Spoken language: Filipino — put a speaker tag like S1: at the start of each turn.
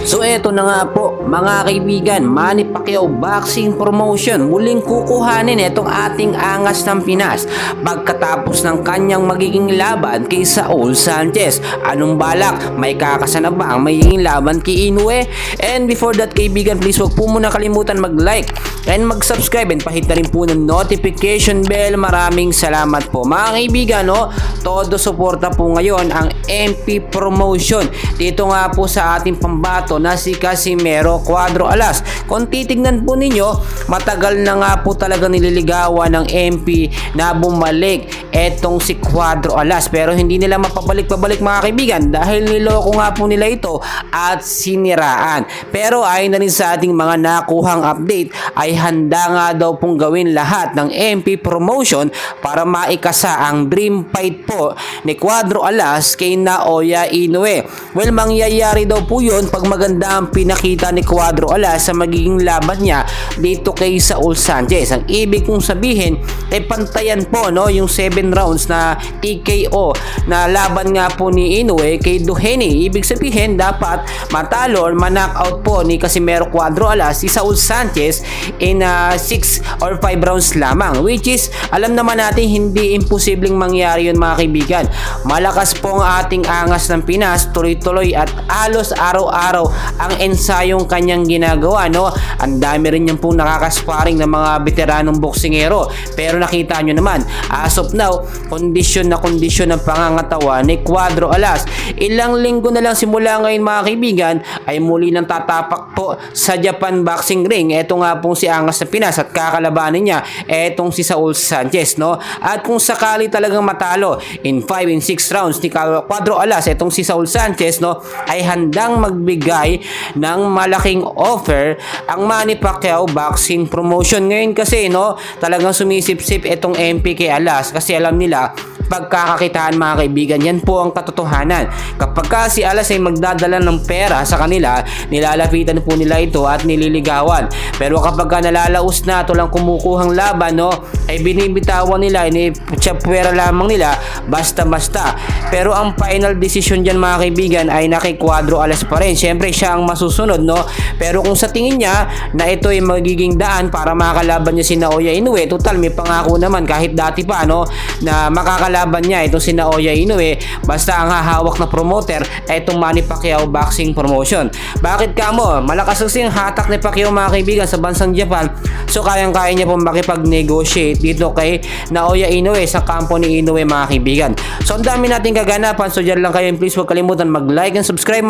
S1: So eto na nga po mga kaibigan, Manny Pacquiao boxing promotion muling kukuhanin itong ating angas ng Pinas pagkatapos ng kanyang magiging laban kay Saul Sanchez. Anong balak? May kakasana ba ang magiging laban kay Inoue? And before that kaibigan, please wag po muna kalimutan mag-like and mag-subscribe and pahit na rin po ng notification bell. Maraming salamat po mga kaibigan. Todo suporta po ngayon ang MP promotion dito nga po sa ating pambato na si Casimero Cuadro Alas. Kung titignan po ninyo, matagal na nga po talaga nililigawan ng MP na bumalik etong si Cuadro Alas, pero hindi nila mapabalik-pabalik mga kaibigan dahil niloko nga po nila ito at siniraan. Pero ayon na rin sa ating mga nakuhang update ay handa nga daw pong gawin lahat ng MP promotion para maikasa ang dream fight po ni Cuadro Alas kay Naoya Inoue. Well, mangyayari daw po yun pag maganda ang pinakita ni Cuadro Alas sa magiging laban niya dito kay Saul Sanchez. Ang ibig kong sabihin ay pantayan po yung 7 rounds na TKO na laban nga po ni Inoue kay Duheni. Ibig sabihin dapat matalo or ma-knockout po ni Casimero Cuadro Alas si Saul Sanchez in 6 or 5 rounds lamang, which is alam naman natin hindi imposibleng mangyari yun mga kaibigan. Malakas po ang ating angas ng Pinas, tuloy-tuloy at halos araw-araw ang ensayong kanyang ginagawa. Ang dami rin yung pong nakakasparing ng mga veteranong boksingero, pero nakita nyo naman as of now kondisyon na kondisyon ng pangangatawan ni Cuadro Alas. Ilang linggo na lang simula ngayon mga kaibigan ay muli nang tatapak po sa Japan boxing ring. Eto nga pong si angas ng Pinas at kakalabanin niya etong si Saul Sanchez. At kung sakali talagang matalo in 5 and 6 rounds ni Cuadro Alas etong si Saul Sanchez ay handang magbigay ng malaking offer ang Manny Pacquiao boxing promotion. Ngayon kasi talagang sumisip-sip etong MP kay Alas kasi alam nila pagkakakitaan mga kaibigan, yan po ang katotohanan. Kapag si Alas ay magdadala ng pera sa kanila, nilalapitan po nila ito at nililigawan. Pero kapag nalalaos na ito lang kumukuhang laban, ay binibitawan nila, inipwera lamang nila basta-basta. Pero ang final decision dyan mga kaibigan ay na kay Cuadro Alas pa rin. Siyempre siya ang masusunod, pero kung sa tingin niya na ito ay magiging daan para makakalaban niya si Naoya Inoue, total may pangako naman kahit dati pa na makakalaban niya itong si Naoya Inoue basta ang hahawak na promoter ay itong Manny Pacquiao boxing promotion. Bakit kamo? Malakas kasi ang hatak ni Pacquiao mga kaibigan sa bansang Japan, so kayang-kaya niya pong makipag-negotiate dito kay Naoya Inoue sa kampo ni Inoue mga kaibigan. So ang dami nating kaganapan, so dyan lang kayo, please huwag kalimutan mag-like and subscribe.